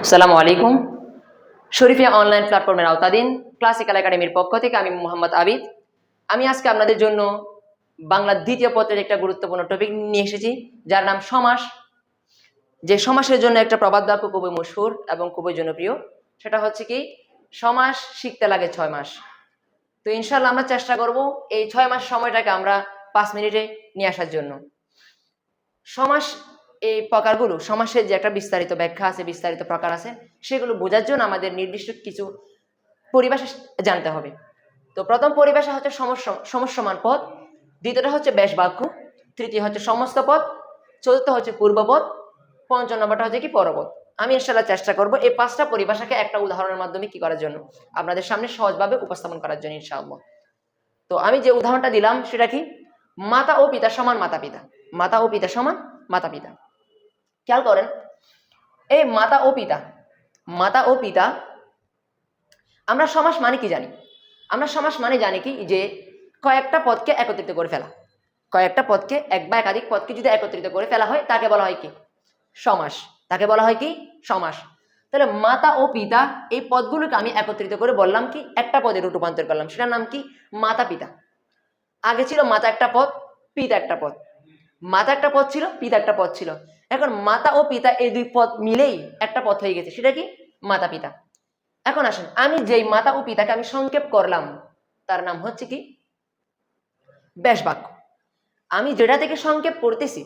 আসসালামু আলাইকুম। শরীফিয়া অনলাইন প্ল্যাটফর্মের আওতাধীন ক্লাসিক্যাল একাডেমির পক্ষ থেকে আমি মোহাম্মদ আবিদ। আমি আজকে আপনাদের জন্য বাংলা দ্বিতীয় পত্রের একটা গুরুত্বপূর্ণ টপিক নিয়ে এসেছি, যার নাম সমাস। যে সমাসের জন্য একটা প্রবাদ বাক্য খুবই মশহুর এবং খুবই জনপ্রিয়, সেটা হচ্ছে কি, সমাস শিখতে লাগে 6 মাস। তো ইনশাল্লাহ আমরা চেষ্টা করব এই 6 মাস সময়টাকে আমরা 5 মিনিটে নিয়ে আসার জন্য। সমাস এই প্রকারগুলো, সমাসের যে একটা বিস্তারিত ব্যাখ্যা আছে, বিস্তারিত প্রকার আছে, সেগুলো বোঝার জন্য আমাদের নির্দিষ্ট কিছু পরিভাষা জানতে হবে। তো প্রথম পরিভাষা হচ্ছে সমস্যমান পদ, দ্বিতীয়টা হচ্ছে ব্যাস বাক্য, তৃতীয় হচ্ছে সমস্ত পদ, চতুর্থ হচ্ছে পূর্বপদ, পঞ্চম নম্বরটা হচ্ছে কি পরপদ। আমি ইনশাল্লাহ চেষ্টা করব এই 5টা পরিভাষাকে একটা উদাহরণের মাধ্যমে কি করার জন্য, আপনাদের সামনে সহজভাবে উপস্থাপন করার জন্য ইনশাআল্লাহ। তো আমি যে উদাহরণটা দিলাম সেটা কি, মাতা ও পিতা সমান মাতা পিতা। মাতা ও পিতা সমান মাতা পিতা। খেয়াল করেন, এই মাতা ও পিতা, মাতা ও পিতা, আমরা সমাস মানে কি জানি? আমরা সমাস মানে জানি কি, যে কয়েকটা পদকে একত্রিত করে ফেলা। কয়েকটা পদকে, এক বা একাধিক পদকে যদি একত্রিত করে ফেলা হয়, তাকে বলা হয় কি সমাস। তাকে বলা হয় কি সমাস। তাহলে মাতা ও পিতা এই পদগুলোকে আমি একত্রিত করে বললাম কি, একটা পদে রূপান্তর করলাম, সেটার নাম কি মাতা পিতা। আগে ছিল মাতা একটা পদ, পিতা একটা পদ। মাতা একটা পদ ছিল, পিতা একটা পদ ছিল। এখন মাতা ও পিতা এই দুই পদ মিলেই একটা পদ হয়ে গেছে, সেটা কি মাতা পিতা। এখন আসেন, আমি যেই মাতা ও পিতাকে আমি সংক্ষেপ করলাম, তার নাম হচ্ছে কি ব্যাস বাক্য। আমি যেটা থেকে সংক্ষেপ করতেছি,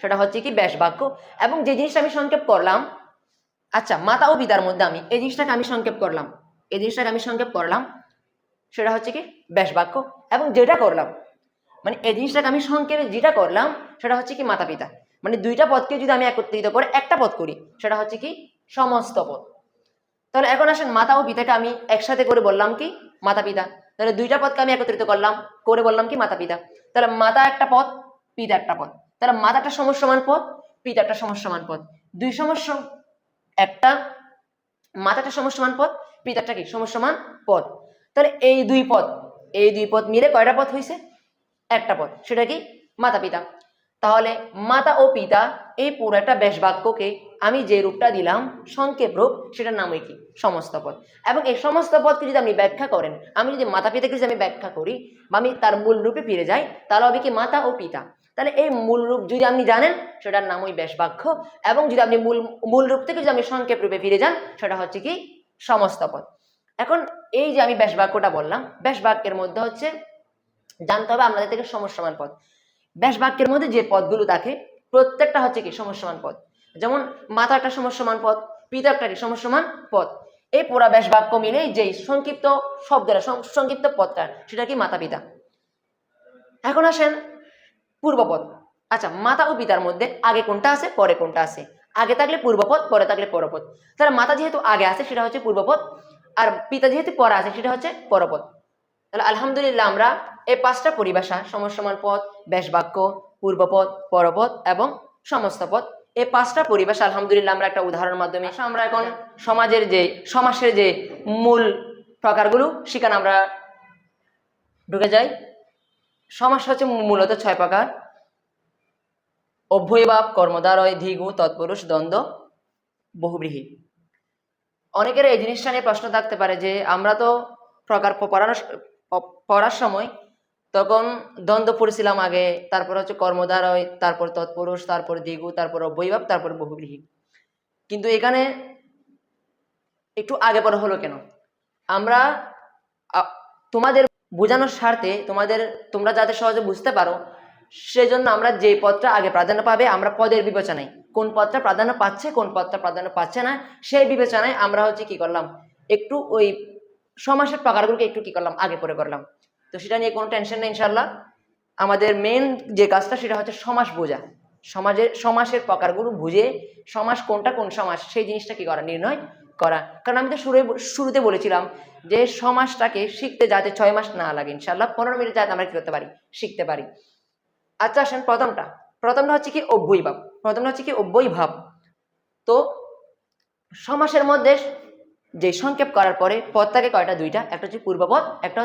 সেটা হচ্ছে কি ব্যাস বাক্য। এবং যে জিনিসটা আমি সংক্ষেপ করলাম, আচ্ছা মাতা ও পিতার মধ্যে আমি এই জিনিসটাকে আমি সংক্ষেপ করলাম, সেটা হচ্ছে কি ব্যাস বাক্য। এবং যেটা করলাম, মানে এই জিনিসটাকে আমি সংক্ষেপে যেটা করলাম, সেটা হচ্ছে কি মাতা পিতা। মানে দুইটা পদকে যদি আমি একত্রিত করে একটা পদ করি, সেটা হচ্ছে কি সমস্ত পদ। তাহলে এখন আসেন, মাতা ও পিতাকে আমি একসাথে করে বললাম কি মাতা পিতা। তাহলে দুইটা পদকে আমি একত্রিত করলাম করে বললাম কি মাতা পিতা। তাহলে মাতা একটা পদ, পিতা একটা পদ। তাহলে মাতা একটা সমসমান পদ, পিতা একটা সমসমান পদ। দুই সমস্য একটা, মাতা একটা সমসমান পদ, পিতা একটা কি সমসমান পদ। তাহলে এই দুই পদ মিলে কয়টা পদ হয়েছে? একটা পদ, সেটা কি মাতা পিতা। তাহলে মাতা ও পিতা এই পুরো একটা ব্যাস বাক্যকে আমি যে রূপটা দিলাম সংক্ষেপ রূপ, সেটার নামই কি সমস্ত পদ। এবং এই সমস্ত পদকে যদি আপনি ব্যাখ্যা করেন, আমি যদি মাতা পিতাকে যদি আমি ব্যাখ্যা করি বা আমি তার মূল রূপে ফিরে যাই, তাহলে হবে কি মাতা ও পিতা। তাহলে এই মূল রূপ যদি আপনি জানেন, সেটার নাম ওই ব্যাস বাক্য। এবং যদি আপনি মূল রূপ থেকে যদি আমি সংক্ষেপ রূপে ফিরে যান, সেটা হচ্ছে কি সমস্ত পদ। এখন এই যে আমি ব্যাস বাক্যটা বললাম, ব্যাস বাক্যের মধ্যে হচ্ছে জানতে হবে আমাদের থেকে সমসমান পদ। ব্যাস বাক্যের মধ্যে যে পদগুলো থাকে, প্রত্যেকটা হচ্ছে কি সমসমান পদ। যেমন মাতা একটা সমসমান পদ, পিতা একটা কি সমসমান পদ। এই পুরা ব্যাস বাক্য মিলে যেই সংক্ষিপ্ত শব্দটা, সংক্ষিপ্ত পদটা, সেটা কি মাতা পিতা। এখন আসেন পূর্বপদ। আচ্ছা, মাতা ও পিতার মধ্যে আগে কোনটা আছে, পরে কোনটা আছে? আগে থাকলে পূর্বপদ, পরে থাকলে পরপদ। তাহলে মাতা যেহেতু আগে আছে, সেটা হচ্ছে পূর্বপদ, আর পিতা যেহেতু পরে আছে, সেটা হচ্ছে পরপদ। তাহলে আলহামদুলিল্লাহ আমরা এই 5টা পরিভাষা, সমসমান পদ, ব্যাস বাক্য, পূর্বপদ, পরপদ এবং সমস্ত পদ, এই 5টা পরিভাষা আলহামদুলিল্লাহ আমরা একটা উদাহরণের মাধ্যমে আমরা এখন সমাসের যে মূল প্রকারগুলো সেখানে আমরা ঢুকে যাই। সমাস হচ্ছে মূলত 6 প্রকার: অব্যয়ভাব, কর্মদ্বারয়, দ্বিগু, তৎপুরুষ, দ্বন্দ্ব, বহুব্রীহি। অনেকের এই জিনিসটা নিয়ে প্রশ্ন থাকতে পারে যে আমরা তো প্রকার পড়ার সময় তখন দ্বন্দ্ব পড়েছিলাম আগে, তারপর হচ্ছে কর্মদ্বারয়, তারপর তৎপুরুষ, তারপর দ্বিগু, তারপর অব্যয়ভাব, তারপর বহুব্রীহি। কিন্তু এখানে একটু আগে পরে হলো কেন? আমরা তোমাদের বোঝানোর স্বার্থে, তোমরা যাতে সহজে বুঝতে পারো, সেজন্য আমরা যে পদটা আগে প্রাধান্য পাবে, আমরা পদের বিবেচনায় কোন পদটা প্রাধান্য পাচ্ছে, কোন পদটা প্রাধান্য পাচ্ছে না, সেই বিবেচনায় আমরা হচ্ছে কি করলাম, একটু ওই সমাসের প্রকারগুলোকে একটু কি করলাম, আগে পরে করলাম। তো সেটা নিয়ে কোনো টেনশন নেই ইনশাল্লাহ। আমাদের মেন যে কাজটা, সেটা হচ্ছে সমাস বোঝা। সমাসের প্রকারগুলো বুঝে সমাস কোনটা কোন সমাস, সেই জিনিসটা কি করা, নির্ণয় করা। কারণ আমি তো শুরুতে বলেছিলাম যে সমাসটাকে শিখতে যাতে 6 মাস না লাগে, ইনশাল্লাহ 15 মিনিট যাতে আমরা কি করতে পারি, শিখতে পারি। আচ্ছা আসেন, প্রথমটা হচ্ছে কি অব্যয়ভাব। তো সমাসের মধ্যে যে সংক্ষেপ করার পরে পদ থাকে কয়টা? দুইটা, একটা হচ্ছে পূর্বপদ, একটা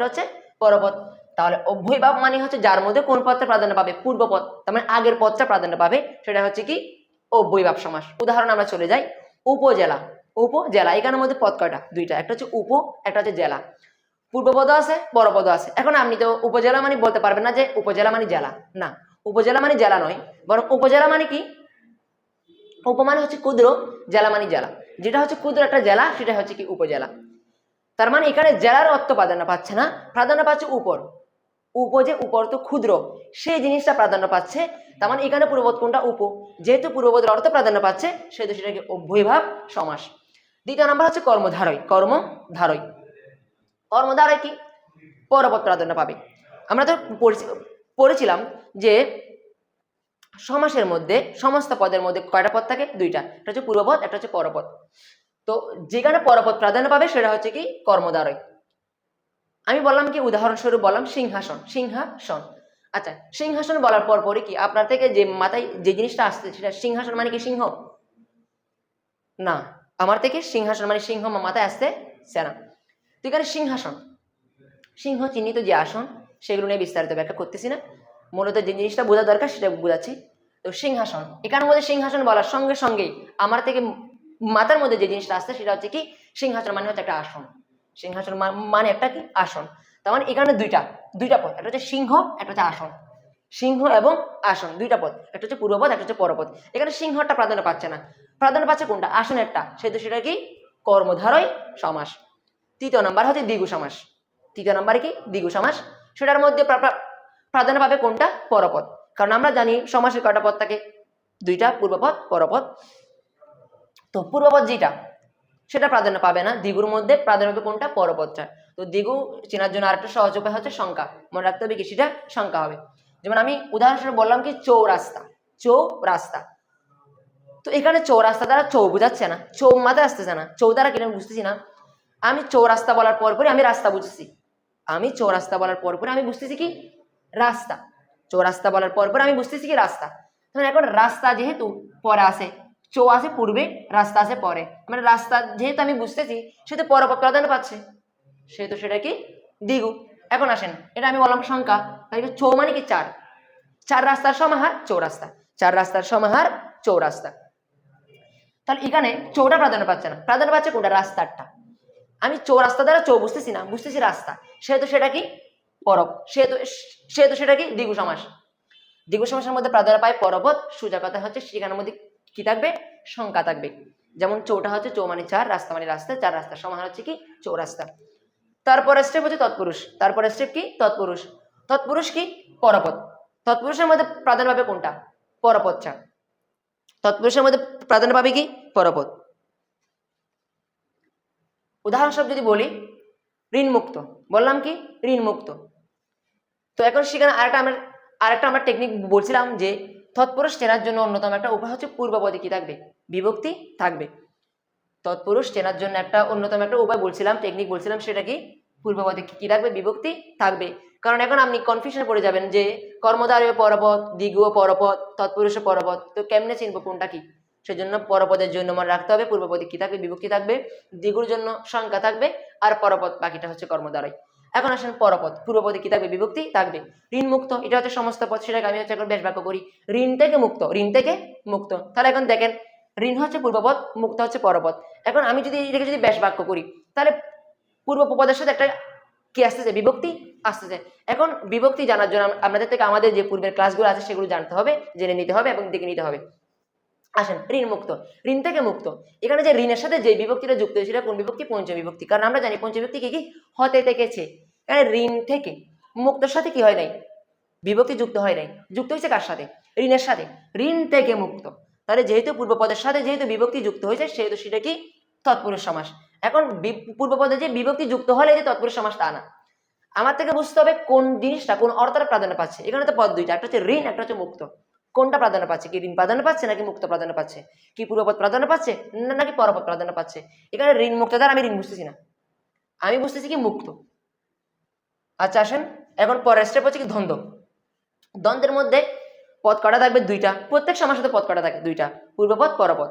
হচ্ছে পরপদ। তাহলে অব্যয়ভাব মানে হচ্ছে যার মধ্যে কোন পদটা প্রাধান্য পাবে, পূর্বপদ, তার মানে আগের পদটা প্রাধান্য পাবে, সেটা হচ্ছে কি অব্যয়ভাব সমাস। উদাহরণ আমরা চলে যাই, উপজেলা। উপজেলা এখানের মধ্যে পদ কয়টা? দুইটা, একটা হচ্ছে উপ, একটা হচ্ছে জেলা। পূর্বপদ আছে, পরপদ আছে। এখন আপনি তো উপজেলা মানে বলতে পারবেন না যে উপজেলা মানে জেলা, না, উপজেলা মানে জেলা নয়, বরং উপজেলা মানে কি, উপ মানে হচ্ছে ক্ষুদ্র, জেলা মানে জেলা, যেটা হচ্ছে ক্ষুদ্র একটা জেলা সেটা হচ্ছে কি উপজেলা। তার মানে এখানে জেলার অর্থ প্রাধান্য পাচ্ছে না, প্রাধান্য পাচ্ছে উপর। উপ যে উপর তো ক্ষুদ্র, সেই জিনিসটা প্রাধান্য পাচ্ছে। তার মানে এখানে পূর্বপদ কোনটা? উপ। যেহেতু পূর্বপদের অর্থ প্রাধান্য পাচ্ছে সেহেতু সেটাকে অব্যয়ভাব সমাস। দ্বিতীয় নাম্বার হচ্ছে কর্মধারয়। কর্মধারয়, কর্মধারয় কি? পরপদ প্রাধান্য পাবে। আমরা তো পড়েছিলাম যে সমাসের মধ্যে সমস্ত পদের মধ্যে কয়টা পদ থাকে? দুইটা, একটা হচ্ছে পূর্বপদ, একটা হচ্ছে পরপদ। তো যেখানে পরপদ প্রাধান্য পাবে সেটা হচ্ছে কি কর্মধারয়। আমি বললাম কি, উদাহরণস্বরূপ বললাম সিংহাসন। সিংহাসন, আচ্ছা, সিংহাসন বলার পর পরে কি আপনার থেকে যে মাথায় যে জিনিসটা আসছে সেটা সিংহাসন মানে কি সিংহ? না, আমার থেকে সিংহাসন মানে সিংহ মাথায় আসছে না। তো এখানে সিংহাসন, সিংহ চিহ্নিত যে আসন, সেগুলো নিয়ে বিস্তারিত ব্যাখ্যা করতেছি না, মূলত যে জিনিসটা বোঝা দরকার সেটা বোঝাচ্ছি। তো সিংহাসন, এখানের মধ্যে সিংহাসন বলার সঙ্গে সঙ্গেই আমার থেকে মাথার মধ্যে যে জিনিসটা আসছে সেটা হচ্ছে কি সিংহাসন মানে হচ্ছে একটা আসন। সিংহাসন মানে একটা কি আসন। তার মানে এখানে দুইটা পদ, একটা হচ্ছে সিংহ, একটা হচ্ছে আসন। সিংহ এবং আসন দুইটা পদ, একটা হচ্ছে পূর্বপদ, একটা হচ্ছে পরপদ। এখানে সিংহটা প্রাধান্য পাচ্ছে না, প্রাধান্য পাচ্ছে কোনটা? আসনেরটা, সেহেতু সেটা কি কর্মধারয় সমাস। তৃতীয় নাম্বার হচ্ছে দ্বিগু সমাস। তৃতীয় নাম্বারে কি দ্বিগু সমাস, সেটার মধ্যে প্রাধান্য পাবে কোনটা? পরপদ। কারণ আমরা জানি সমাসের কয়টা পদ থাকে? দুইটা, পূর্বপদ, পরপদ। তো পূর্বপদ যেটা সেটা প্রাধান্য পাবে না, দ্বিগুর মধ্যে প্রাধান্য পাবে কোনটা? পরপদটা। তো দ্বিগু চেনার জন্য আরেকটা সহজ উপায় হচ্ছে সংখ্যা। মনে রাখতে হবে কি সেটা সংখ্যা হবে। যেমন আমি উদাহরণস্বরূপ বললাম কি চৌরাস্তা। চৌরাস্তা, তো এখানে চৌরাস্তা দ্বারা চৌ বুঝাচ্ছে না, চৌ মাথায় আসতেছে না, চৌ দ্বারা কিনা বুঝতেছি না। আমি চৌরাস্তা বলার পরপরই আমি রাস্তা বুঝতেছি। আমি চৌরাস্তা বলার পরপরই আমি বুঝতেছি কি রাস্তা। চৌরাস্তা বলার পরপর আমি বুঝতেছি কি রাস্তা। তখন এখন রাস্তা যেহেতু পরে আসে, চৌ আসে পূর্বে, রাস্তা আসে পরে, মানে রাস্তা যেহেতু আমি বুঝতেছি সেহেতু পরপদ প্রাধান্য পাচ্ছে, সেহেতু সেটা কি দ্বিগু। এখন আসেন, এটা আমি বললাম সংখ্যা, তাই চৌ মানে কি চার, চার রাস্তার সমাহার চৌরাস্তা, চার রাস্তার সমাহার চৌরাস্তা। তাহলে এখানে চৌটা প্রাধান্য পাচ্ছে না, প্রাধান্য পাচ্ছে কোনটা? রাস্তারটা। আমি চৌরাস্তা দ্বারা চৌ বুঝতেছি না, বুঝতেছি রাস্তা, সেহেতু সেটা কি পরব, সেহেতু সেটা কি দ্বিগু সমাস। দ্বিগু সমাসের মধ্যে প্রাধান্য পায় পরপদ। সোজা কথা হচ্ছে সেখানের মধ্যে কি থাকবে? সংখ্যা থাকবে। যেমন চৌটা হচ্ছে চৌ মানে চার, রাস্তা মানে রাস্তা, চার রাস্তার সমাহার হচ্ছে কি চৌরাস্তা। তারপরে স্টেপ হচ্ছে তৎপুরুষ। তারপরে স্টেপ কি তৎপুরুষ। তৎপুরুষ কি পরপদ। তৎপুরুষের মধ্যে প্রাধান্য পাবে কোনটা? পরপদটা। তৎপুরুষের মধ্যে প্রাধান্য পাবে কি পরপদ। উদাহরণস্বরূপ যদি বলি ঋণ মুক্ত, বললাম কি ঋণ মুক্ত। তো এখন সেখানে আরেকটা আমরা টেকনিক বলছিলাম যে তৎপুরুষ চেনার জন্য অন্যতম একটা উপায় হচ্ছে পূর্বপদে কি থাকবে? বিভক্তি থাকবে। তৎপুরুষ চেনার জন্য একটা অন্যতম একটা উপায় বলছিলাম, টেকনিক বলছিলাম, সেটা কি পূর্বপদে কি থাকবে? বিভক্তি থাকবে। কারণ এখন আপনি কনফিউশনে পড়ে যাবেন যে কর্মধারয় পরপদ, দ্বিগুয় পরপদ, তৎপুরুষে পরপদ, তো কেমনে চিনবো কোনটা কি? সেজন্য পরপদের জন্য মনে রাখতে হবে পূর্বপদে কি থাকবে? বিভক্তি থাকবে, দ্বিগুর জন্য সংখ্যা থাকবে, আর পরপদ বাকিটা হচ্ছে কর্মধারয়। এখন আসেন পরপদ, পূর্বপদে কি থাকবে? বিভক্তি থাকবে। ঋণ মুক্ত, এটা হচ্ছে সমস্ত পদ, সেটাকে আমি হচ্ছে এখন বেশ বাক্য করি ঋণ থেকে মুক্ত, ঋণ থেকে মুক্ত। তাহলে এখন দেখেন ঋণ হচ্ছে পূর্বপদ, মুক্ত হচ্ছে পরপদ। এখন আমি যদি এটাকে যদি বেশ বাক্য করি তাহলে পূর্বপদের সাথে একটা কি আসতেছে? বিভক্তি আসতেছে। এখন বিভক্তি জানার জন্য আপনাদের থেকে আমাদের যে পূর্বের ক্লাসগুলো আছে সেগুলো জানতে হবে, জেনে নিতে হবে এবং দেখে নিতে হবে। আসেন ঋণ মুক্ত, ঋণ থেকে মুক্ত। এখানে যে ঋণের সাথে যে বিভক্তিটা যুক্ত হয়েছে সেটা কোন বিভক্তি? পঞ্চবিভক্তি। কারণ আমরা জানি পঞ্চবিভক্তি কি কি হতে থেকেছে। এখানে ঋণ থেকে মুক্তর সাথে কি হয় নাই? বিভক্তি যুক্ত হয় নাই, যুক্ত হয়েছে কার সাথে? ঋণের সাথে। ঋণ থেকে মুক্ত, তাহলে যেহেতু পূর্বপদের সাথে যেহেতু বিভক্তি যুক্ত হয়েছে সেহেতু সেটা কি তৎপুরুষ সমাস। এখন পূর্বপদে যে বিভক্তি যুক্ত হলে যে তৎপুরুষ সমাস তা না, আমার থেকে বুঝতে হবে কোন জিনিসটা কোন অর্থটা প্রাধান্য পাচ্ছে। এখানে তো পদ দুইটা, একটা হচ্ছে ঋণ, একটা হচ্ছে মুক্ত। কোনটা প্রাধান্য পাচ্ছে? কি ঋণ প্রাধান্য পাচ্ছে নাকি মুক্ত প্রাধান্য পাচ্ছে? কি পূর্বপদ প্রাধান্য পাচ্ছে নাকি পরপদ প্রাধান্য পাচ্ছে? এখানে ঋণ মুক্ত দ্বারা আমি ঋণ বুঝতেছি না, আমি বুঝতেছি কি মুক্ত। আচ্ছা আসেন এখন পরের স্টেপ হচ্ছে কি দ্বন্দ্ব। দ্বন্দ্বের মধ্যে পদ কটা থাকবে? দুইটা। প্রত্যেক সমাসের সাথে পদ কটা থাকে? দুইটা, পূর্বপদ পরপদ।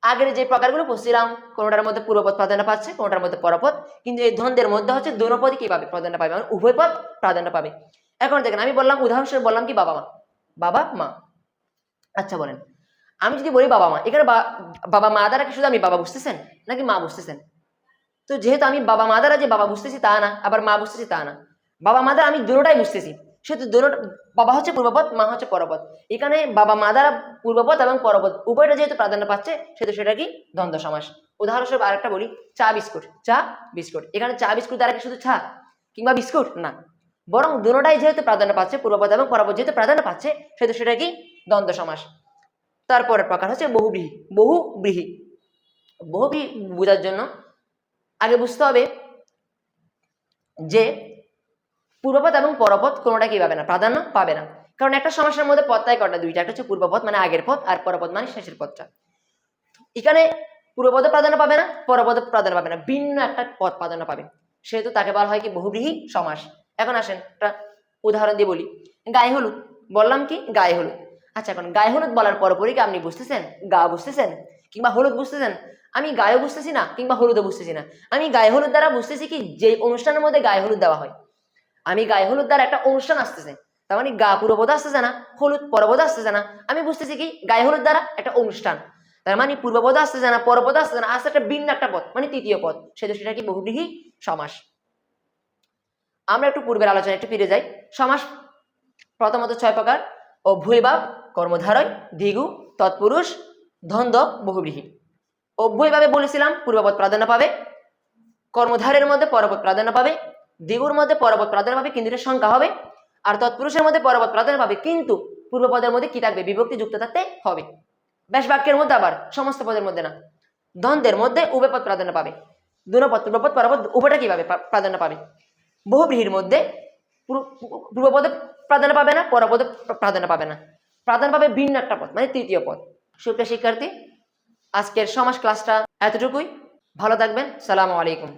আগের যে প্রকারগুলো পড়ছিলাম কোনটার মধ্যে পূর্বপদ প্রাধান্য পাচ্ছে, কোনটার মধ্যে পরপদ, কিন্তু এই দ্বন্দ্বের মধ্যে হচ্ছে দোনো পদই কি পাবে? প্রাধান্য পাবে, মানে উভয় পদ প্রাধান্য পাবে। এখন দেখেন আমি বললাম উদাহরণস্বরূপ বললাম কি বাবা মা, বাবা মা। আচ্ছা বলেন আমি যদি বলি বাবা মা, এখানে বাবা মা দ্বারা কি শুধু আমি বাবা বুঝতেছেন নাকি মা বুঝতেছেন? তো যেহেতু আমি বাবা মা দ্বারা যে বাবা বুঝতেছি তা না, আবার মা বুঝতেছি তা না, বাবা মা দ্বারা আমি দুটোটাই বুঝতেছি, সেহেতু দুটো, বাবা হচ্ছে পূর্বপদ, মা হচ্ছে পরপদ। এখানে বাবা মা দ্বারা পূর্বপদ এবং পরপদ উভয়টা যেহেতু প্রাধান্য পাচ্ছে, সেহেতু সেটা কি দ্বন্দ্ব সমাস। উদাহরণস্বরূপ আরেকটা বলি, চা বিস্কুট, চা বিস্কুট। এখানে চা বিস্কুট দ্বারা কি শুধু চা কিংবা বিস্কুট না, বরং দুটোটাই যেহেতু প্রাধান্য পাচ্ছে, পূর্বপদ এবং পরপদ যেহেতু প্রাধান্য পাচ্ছে, সেহেতু সেটা কি দ্বন্দ্ব সমাস। তারপরের প্রকার হচ্ছে বহুব্রীহি। বহুব্রীহি, বহুব্রীহি বোঝার জন্য আগে বুঝতে হবে যে পূর্বপদ এবং পরপদ কোনোটা কি পাবে না, প্রাধান্য পাবে না। কারণ একটা সমাসের মধ্যে পদটাই কটা, দুইটা, একটা হচ্ছে পূর্বপদ মানে আগের পদ, আর পরপদ মানে শেষের পদটা। এখানে পূর্বপদে প্রাধান্য পাবে না, পরপদে প্রাধান্য পাবে না, ভিন্ন একটা পদ প্রাধান্য পাবে, সেহেতু তাকে বলা হয় কি বহুব্রীহি সমাস। এখন আসেন একটা উদাহরণ দিয়ে বলি, গায়ে হলুদ, বললাম কি গায়ে হলুদ। আচ্ছা, এখন গায়ে হলুদ বলার পরপরই কি আপনি বুঝতেছেন গা বুঝতেছেন কিংবা হলুদ বুঝতেছেন? আমি গায়ে বুঝতেছি না কিংবা হলুদও বুঝতেছি না। আমি গায়ে হলুদ দ্বারা বুঝতেছি কি যে অনুষ্ঠানের মধ্যে গায়ে হলুদ দেওয়া হয়, আমি গায়ে হলুদ দ্বারা একটা অনুষ্ঠান আসতেছে, তার মানে গা পূর্বপদ আসতেছে না, হলুদ পরপদ আসতেছে না, আমি বুঝতেছি কি গায়ে হলুদ দ্বারা একটা অনুষ্ঠান, তার মানে পূর্বপদ আসতেছে না, পরপদ আসতেছে না, আসছে একটা ভিন্ন একটা পদ মানে তৃতীয় পদ, সেটা কি বহুব্রীহি সমাস। আমরা একটু পূর্বের আলোচনায় একটু ফিরে যাই। সমাস প্রথমত 6 প্রকার: অব্যয়ভাব, কর্মধারয়, দ্বিগু, তৎপুরুষ, দ্বন্দ্ব, বহুব্রীহি। অব্যয়ভাবে বলেছিলাম পূর্বপদ প্রাধান্য পাবে, কর্মধারের মধ্যে পরপদ প্রাধান্য পাবে, দ্বিগুর মধ্যে পরপদ প্রাধান্য পাবে কিন্তু এটা সংখ্যা হবে, আর তৎপুরুষের মধ্যে পরপদ প্রাধান্য পাবে কিন্তু পূর্বপদের মধ্যে কি থাকবে, বিভক্তি যুক্ত থাকতে হবে। ব্যাস বাক্যের মধ্যে আবার, সমস্ত পদের মধ্যে না। দ্বন্দ্বের মধ্যে উভয় পদ প্রাধান্য পাবে, দুনপদ, পূর্বপদ, পরপদ উভয়টা কিভাবে প্রাধান্য পাবে। বহুব্রীহির মধ্যে পূর্বপদে প্রাধান্য পাবে না, পরপদে প্রাধান্য পাবে না, প্রাধান্য পাবে ভিন্ন একটা পদ মানে তৃতীয় পদ। সুপ্রিয় শিক্ষার্থী, আজকের সমাস ক্লাসটা এতটুকুই। ভালো থাকবেন। সালামু আলাইকুম।